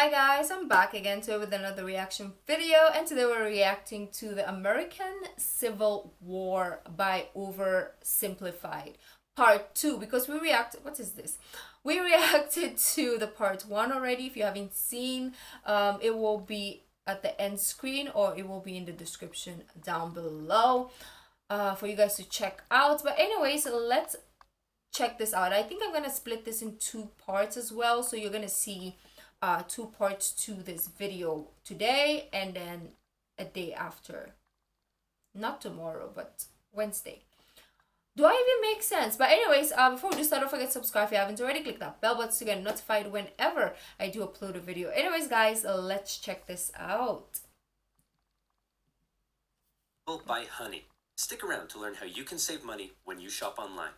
Hi guys, I'm back again today with another reaction video, and today we're reacting to the American Civil War by OverSimplified Part 2 because we reacted, what is this? We reacted to the Part 1 already. If you haven't seen, it will be at the end screen or it will be in the description down below for you guys to check out. But anyways, let's check this out. I think I'm gonna split this in two parts as well, so you're gonna see two parts to this video today and then a day after, not tomorrow but Wednesday. Do I even make sense? But anyways, before we do start, don't forget to subscribe if you haven't already. Click that bell button to get notified whenever I do upload a video. Anyways guys, let's check this out. Buy honey. Stick around to learn how you can save money when you shop online.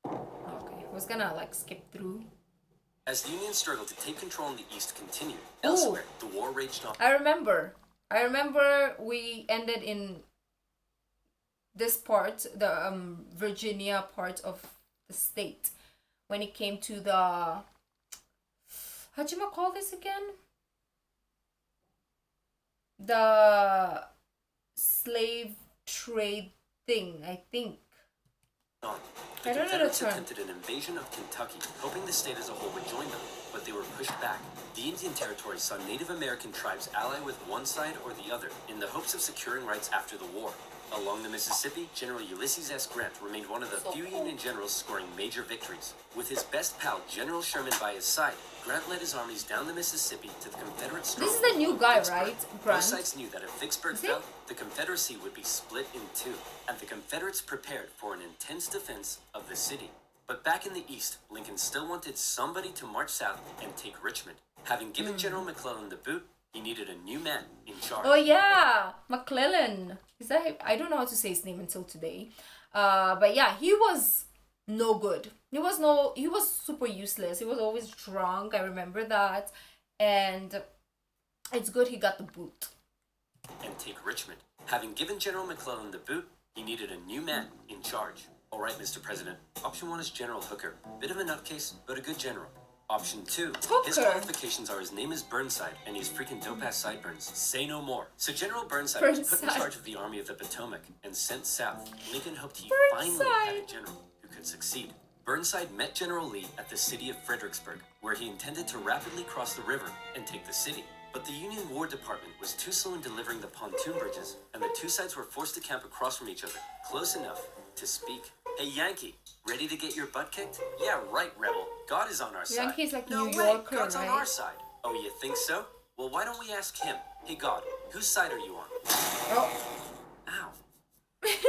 Okay, I was gonna like skip through. As the Union struggle to take control in the East continued, elsewhere, the war raged on. I remember we ended in this part, the Virginia part of the state, when it came to the, how'd you call this again? The slave trade thing, I think. The Confederates attempted an invasion of Kentucky, hoping the state as a whole would join them, but they were pushed back. The Indian Territory saw Native American tribes ally with one side or the other in the hopes of securing rights after the war. Along the Mississippi, General Ulysses S. Grant remained one of the few Union generals scoring major victories. With his best pal, General Sherman, by his side, Grant led his armies down the Mississippi to the Confederate stronghold. This is the new guy, Vicksburg. right? Grant. Both sides knew that if Vicksburg fell, the Confederacy would be split in two, and the Confederates prepared for an intense defense of the city. But back in the East, Lincoln still wanted somebody to march south and take Richmond. Having given General McClellan the boot, he needed a new man in charge. Oh yeah, McClellan. Is that? I don't know how to say his name until today. But yeah, he was no good. He was super useless. He was always drunk. I remember that. And it's good he got the boot. And take Richmond. Having given General McClellan the boot, he needed a new man in charge. All right, Mr. President. Option 1 is General Hooker. Bit of a nutcase, but a good general. Option 2, his qualifications are his name is Burnside, and he's freaking dope-ass sideburns. Say no more. So General Burnside was put in charge of the Army of the Potomac and sent south. Lincoln hoped he finally had a general who could succeed. Burnside met General Lee at the city of Fredericksburg, where he intended to rapidly cross the river and take the city. But the Union War Department was too slow in delivering the pontoon bridges, and the two sides were forced to camp across from each other, close enough to speak. Hey, Yankee, ready to get your butt kicked? Yeah, right, Rebel. God is on our side. Yankee's like no New way, Yorker, God's right? on our side. Oh, you think so? Well, why don't we ask him? Hey, God, whose side are you on? Oh. Ow.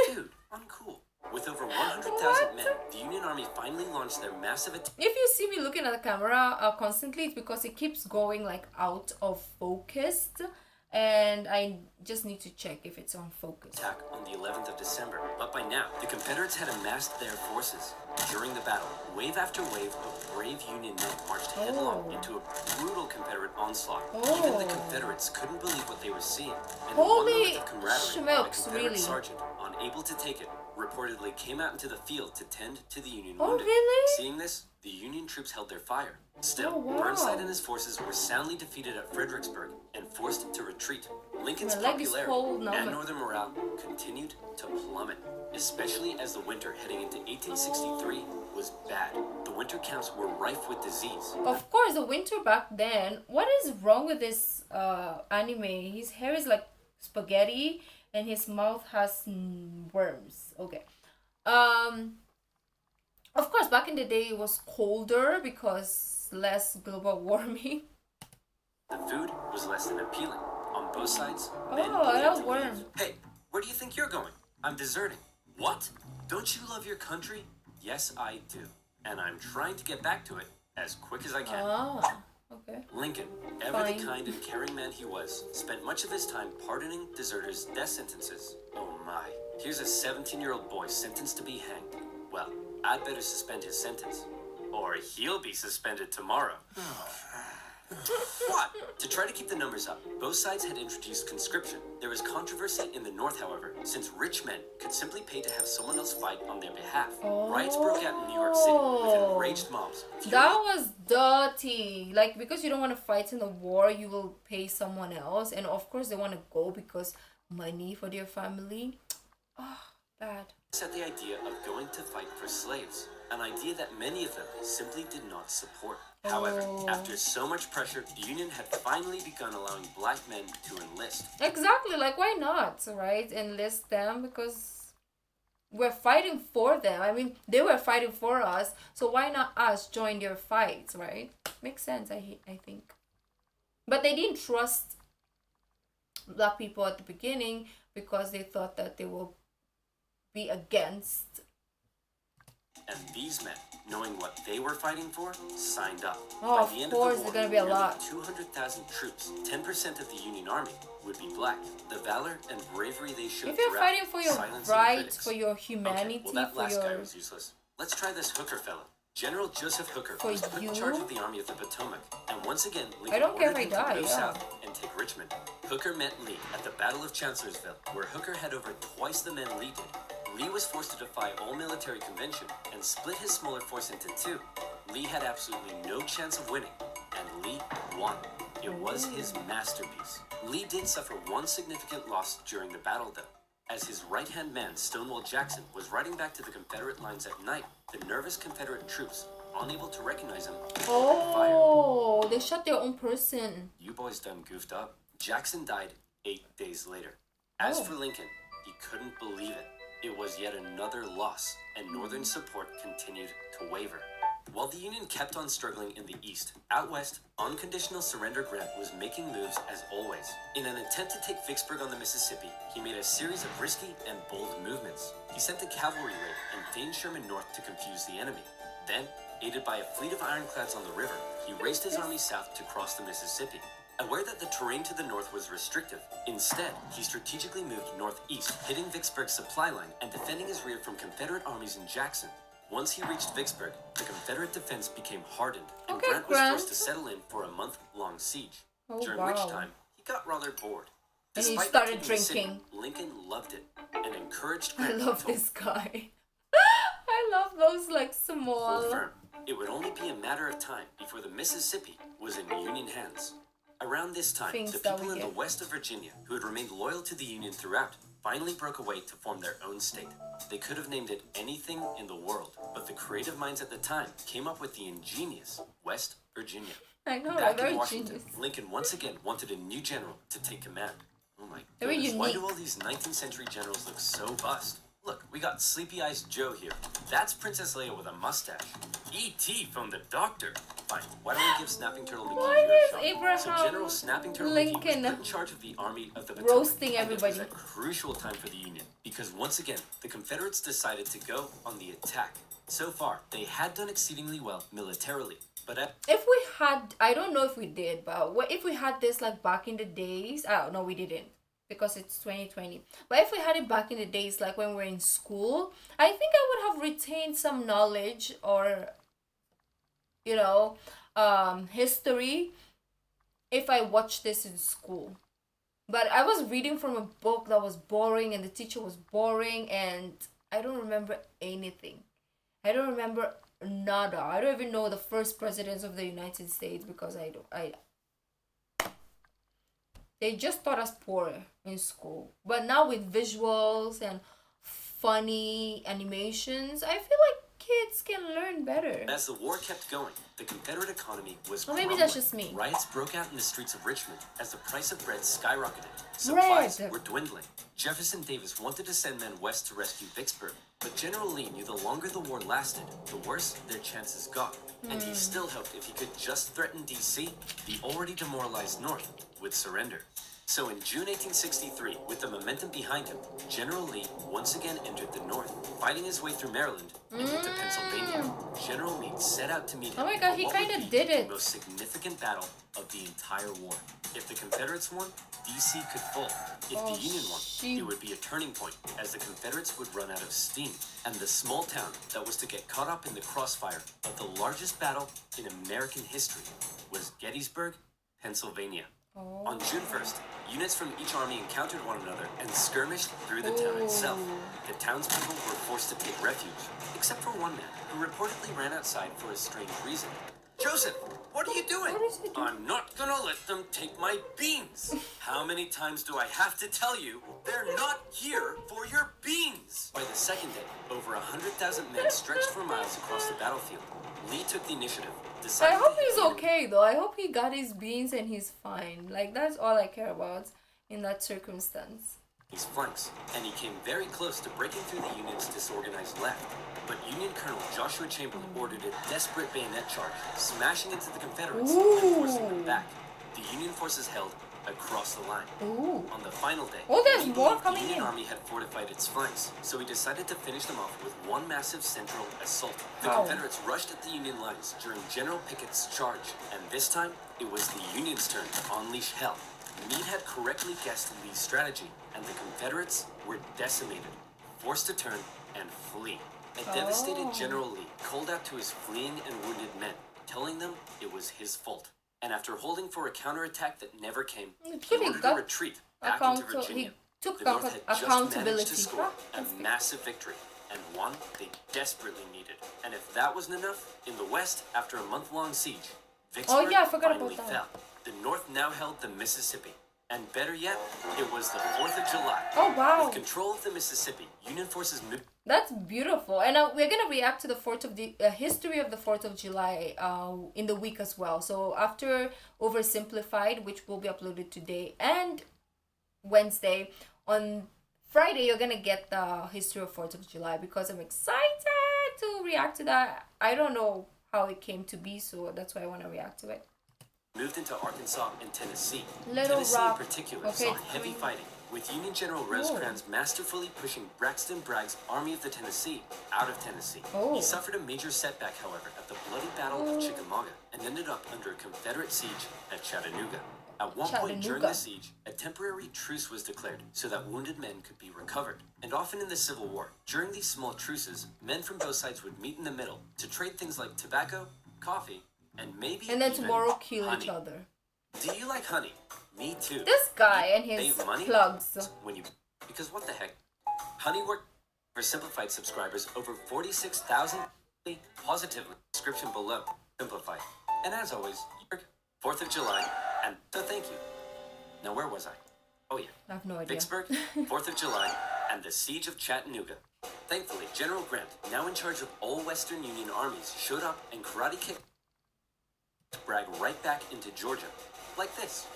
Dude, uncool. With over 100,000 men, the Union Army finally launched their massive attack. If you see me looking at the camera constantly, it's because it keeps going like out of focus. And I just need to check if it's on focus. Attack on the 11th of December, but by now, the Confederates had amassed their forces. During the battle, wave after wave of brave Union men marched headlong into a brutal Confederate onslaught. Even the Confederates couldn't believe what they were seeing. And Holy of camaraderie, smokes, a Confederate really? sergeant, unable to take it, reportedly came out into the field to tend to the Union Oh, wounded. really? Seeing this, the Union troops held their fire. Still, Oh, wow. Burnside and his forces were soundly defeated at Fredericksburg and forced to retreat. Lincoln's My leg is popularity cold now. and Northern morale continued to plummet, especially as the winter heading into 1863 was bad. The winter camps were rife with disease. Of course, the winter back then. What is wrong with this anime? His hair is like spaghetti and his mouth has worms. Okay. Of course, back in the day it was colder because less global warming. The food was less than appealing. On both sides, men Oh, I began love to worm. leave. Hey, where do you think you're going? I'm deserting. What? Don't you love your country? Yes, I do. And I'm trying to get back to it as quick as I can. Ah, okay. Lincoln, ever the kind and caring man he was, spent much of his time pardoning deserters' death sentences. Oh my. Here's a 17-year-old boy sentenced to be hanged. Well, I'd better suspend his sentence. Or he'll be suspended tomorrow. fought. To try to keep the numbers up, both sides had introduced conscription. There was controversy in the North, however, since rich men could simply pay to have someone else fight on their behalf. Riots broke out in New York City with enraged mobs. That was dirty. Like, because you don't want to fight in the war, you will pay someone else. And of course, they want to go because money for their family. Oh, bad. Set the idea of going to fight for slaves, an idea that many of them simply did not support. However, after so much pressure, the Union had finally begun allowing black men to enlist. Exactly, like why not, right? Enlist them because we're fighting for them. I mean, they were fighting for us, so why not us join their fights, right? Makes sense, I think. But they didn't trust black people at the beginning because they thought that they will be against. And these men, knowing what they were fighting for, signed up. Oh, By the of end course, of the there's war, gonna be a nearly lot. 200,000 troops, 10% of the Union Army, would be black. The valor and bravery they showed If you're throughout fighting for your silencing rights, critics. for your humanity, Okay, well, that for last guy your... was useless. Let's try this Hooker fella. General Joseph Hooker For was put in you? charge of the Army of the Potomac, and once again, I Lincoln don't care ordered if him I to die, move yeah. south and take Richmond. Hooker met Lee at the Battle of Chancellorsville, where Hooker had over twice the men Lee did. Lee was forced to defy all military convention and split his smaller force into two. Lee had absolutely no chance of winning, and Lee won. It was his masterpiece. Lee did suffer one significant loss during the battle, though. As his right-hand man, Stonewall Jackson, was riding back to the Confederate lines at night, the nervous Confederate troops, unable to recognize him, fired. Oh, they shot their own person. You boys done goofed up. Jackson died 8 days later. As Oh. for Lincoln, he couldn't believe it. It was yet another loss, and Northern support continued to waver. While the Union kept on struggling in the East, out west, unconditional surrender Grant was making moves as always. In an attempt to take Vicksburg on the Mississippi, he made a series of risky and bold movements. He sent a cavalry raid and feigned Sherman north to confuse the enemy. Then, aided by a fleet of ironclads on the river, he raced his army south to cross the Mississippi. Aware that the terrain to the north was restrictive, instead, he strategically moved northeast, hitting Vicksburg's supply line and defending his rear from Confederate armies in Jackson. Once he reached Vicksburg, the Confederate defense became hardened, and Okay, Grant was Grant. forced to settle in for a month-long siege, Oh, during wow. which time he got rather bored. And he Despite started not taking the city, drinking. Lincoln loved it and encouraged I Grant love to this guy. I love those like hold small. firm. It would only be a matter of time before the Mississippi was in Union hands. Around this time, Things the that people we in the get. west of Virginia, who had remained loyal to the Union throughout, finally broke away to form their own state. They could have named it anything in the world, but the creative minds at the time came up with the ingenious West Virginia. I know, Back very in Washington, genius. Lincoln once again wanted a new general to take command. Oh my Very goodness, why do unique. all these 19th century generals look so bust? Look, we got Sleepy Eyes Joe here. That's Princess Leia with a mustache. E.T. from the Doctor. Fine, why don't we give Snapping Turtle Mickey Why here a is shot? Abraham So General Snapping Turtle Mickey was Lincoln put in charge of the Army of the Potomac. roasting And it was everybody? a crucial time for the Union, because once again, the Confederates decided to go on the attack. So far, they had done exceedingly well militarily, but If we had, I don't know if we did, but what if we had this like back in the days? Oh no, we didn't, because it's 2020. But if we had it back in the days, like when we were in school, I think I would have retained some knowledge or, you know, history if I watched this in school. But I was reading from a book that was boring, and the teacher was boring, and I don't remember anything. I don't remember nada. I don't even know the first presidents of the United States because they just taught us poor in school. But now with visuals and funny animations, I feel like kids can learn better. as the war kept going, the Confederate economy was Or maybe crumbling. that's just me. Riots broke out in the streets of Richmond as the price of bread skyrocketed. Supplies Bread. were dwindling. Jefferson Davis wanted to send men west to rescue Vicksburg, but General Lee knew the longer the war lasted, the worse their chances got. And he still hoped if he could just threaten D.C., the already demoralized North would surrender. So in June 1863, with the momentum behind him, General Lee once again entered the North, fighting his way through Maryland and into Pennsylvania. General Lee set out to meet him. Oh my God, for he what would kinda be did it. The most significant battle of the entire war. If the Confederates won, D.C. could fall. If Oh, the Union won, shoot. it would be a turning point, as the Confederates would run out of steam. And the small town that was to get caught up in the crossfire of the largest battle in American history was Gettysburg, Pennsylvania. Oh. On June 1st, units from each army encountered one another and skirmished through the town itself. The townspeople were forced to take refuge, except for one man who reportedly ran outside for a strange reason. Joseph, what are you doing? What is he doing? I'm not gonna let them take my beans. How many times do I have to tell you they're not here for your beans? By the second day, over 100,000 men stretched for miles across the battlefield. Lee took the initiative. I hope he's okay though. I hope he got his beans and he's fine. Like, that's all I care about in that circumstance. His flanks, and he came very close to breaking through the Union's disorganized left. But Union Colonel Joshua Chamberlain ordered a desperate bayonet charge, smashing into the Confederates and forcing them back. The Union forces held across the line. On the final day, there's Lee more believed coming the Union in. Army had fortified its flanks, so he decided to finish them off with one massive central assault. The How? Confederates rushed at the Union lines during General Pickett's charge, and this time, it was the Union's turn to unleash hell. Meade had correctly guessed Lee's strategy, and the Confederates were decimated, forced to turn and flee. A devastated General Lee called out to his fleeing and wounded men, telling them it was his fault. And after holding for a counterattack that never came, he ordered a retreat back into Virginia. Took The North had just accountability. managed to score a massive victory, and one they desperately needed. And if that wasn't enough, in the West, after a month-long siege, Vicksburg I forgot finally about that. fell. The North now held the Mississippi. And better yet, it was the 4th of July. Oh, wow. With control of the Mississippi, Union forces moved. That's beautiful. And we're going to react to the history of the 4th of July in the week as well. So after Oversimplified, which will be uploaded today and Wednesday, on Friday, you're going to get the history of 4th of July because I'm excited to react to that. I don't know how it came to be, so that's why I want to react to it. Moved into Arkansas and Tennessee. Little Tennessee Rock. in particular Okay. saw heavy fighting, with Union General Rosecrans masterfully pushing Braxton Bragg's Army of the Tennessee out of Tennessee. He suffered a major setback, however, at the bloody Battle of Chickamauga and ended up under a Confederate siege at Chattanooga. At one point during the siege, a temporary truce was declared so that wounded men could be recovered. And often in the Civil War, during these small truces, men from both sides would meet in the middle to trade things like tobacco, coffee, and maybe And then even tomorrow kill honey. each other. Do you like honey? Me too. This guy You and his save money plugs. when you, because what the heck? Honey worked for Simplified subscribers over 46,000 positively. Description below. Simplified. And as always, 4th of July, and so thank you. Now where was I? Oh yeah. I have no idea. Vicksburg, 4th of July, and the Siege of Chattanooga. Thankfully, General Grant, now in charge of all Western Union armies, showed up and karate kicked Bragg right back into Georgia, like this.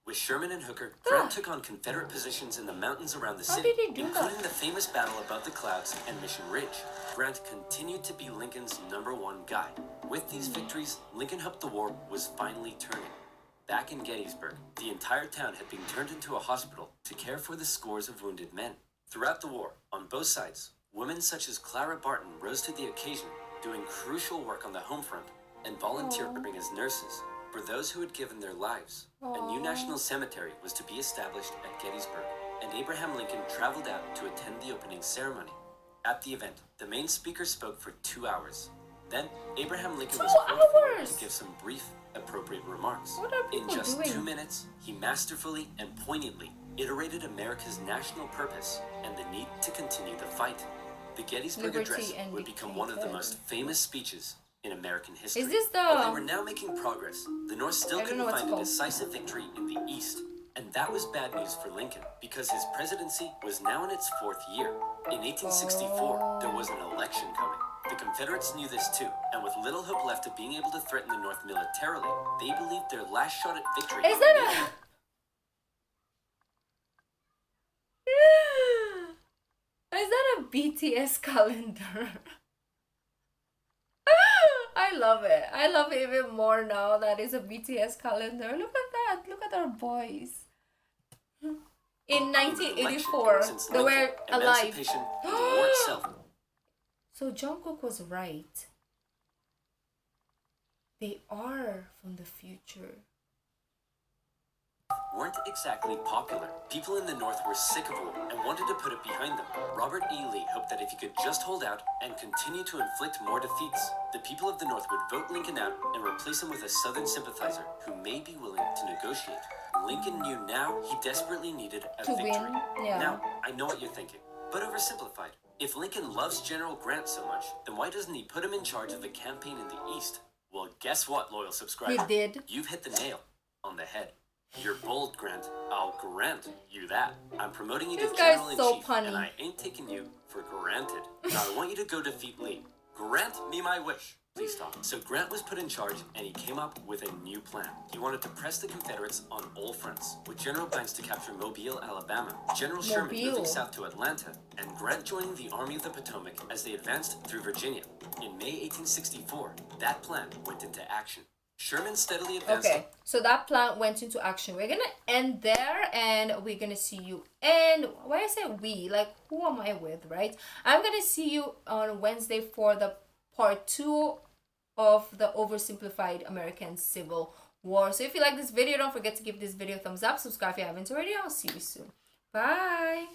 With Sherman and Hooker, Grant took on Confederate positions in the mountains around the How city, did he do including that? the famous battle above the clouds and Mission Ridge. Grant continued to be Lincoln's #1 guy. With these victories, Lincoln hoped the war was finally turning. Back in Gettysburg, the entire town had been turned into a hospital to care for the scores of wounded men. Throughout the war, on both sides, women such as Clara Barton rose to the occasion, doing crucial work on the home front and volunteering as nurses for those who had given their lives. A new national cemetery was to be established at Gettysburg, and Abraham Lincoln traveled out to attend the opening ceremony. At the event, the main speaker spoke for 2 hours. Then, Abraham Lincoln was called forward to give some brief, appropriate remarks. What are In people just doing? 2 minutes, he masterfully and poignantly iterated America's national purpose and the need to continue the fight. The Gettysburg Liberty Address and would become one of the dictator. most famous speeches in American history. Is this the- While they were now making progress, the North still I don't couldn't know what's find a called. decisive victory in the East. And that was bad news for Lincoln, because his presidency was now in its 4th year. In 1864, there was an election coming. The Confederates knew this too, and with little hope left of being able to threaten the North militarily, they believed their last shot at victory. Is that Is that a BTS calendar? I love it. I love it even more now that it's a BTS calendar. Look at that. Look at our boys. In 1984, Since they were Lincoln, alive. emancipation, and the war itself. So Jungkook was right. They are from the future. weren't exactly popular. People in the North were sick of war and wanted to put it behind them. Robert E. Lee hoped that if he could just hold out and continue to inflict more defeats, the people of the North would vote Lincoln out and replace him with a Southern sympathizer who may be willing to negotiate. Lincoln knew now he desperately needed a To victory. win, yeah. Now, I know what you're thinking, but oversimplified. If Lincoln loves General Grant so much, then why doesn't he put him in charge of the campaign in the East? Well, guess what, loyal subscriber? He did. You've hit the nail on the head. You're bold, Grant. I'll grant you that. I'm promoting you This to guy's General in so Chief, punny. and I ain't taking you for granted. Now I want you to go defeat Lee. Grant me my wish. Please stop. So Grant was put in charge, and he came up with a new plan. He wanted to press the Confederates on all fronts, with General Banks to capture Mobile, Alabama, General Sherman Mobile. moving south to Atlanta, and Grant joining the Army of the Potomac as they advanced through Virginia. In May 1864, that plan went into action. Sherman steadily advanced. Okay, so that plan went into action. We're gonna end there, and we're gonna see you. And why I say we, like, who am I with, right? I'm gonna see you on Wednesday for the part 2 of the oversimplified American Civil War. So if you like this video, don't forget to give this video a thumbs up, subscribe if you haven't already. I'll see you soon. Bye.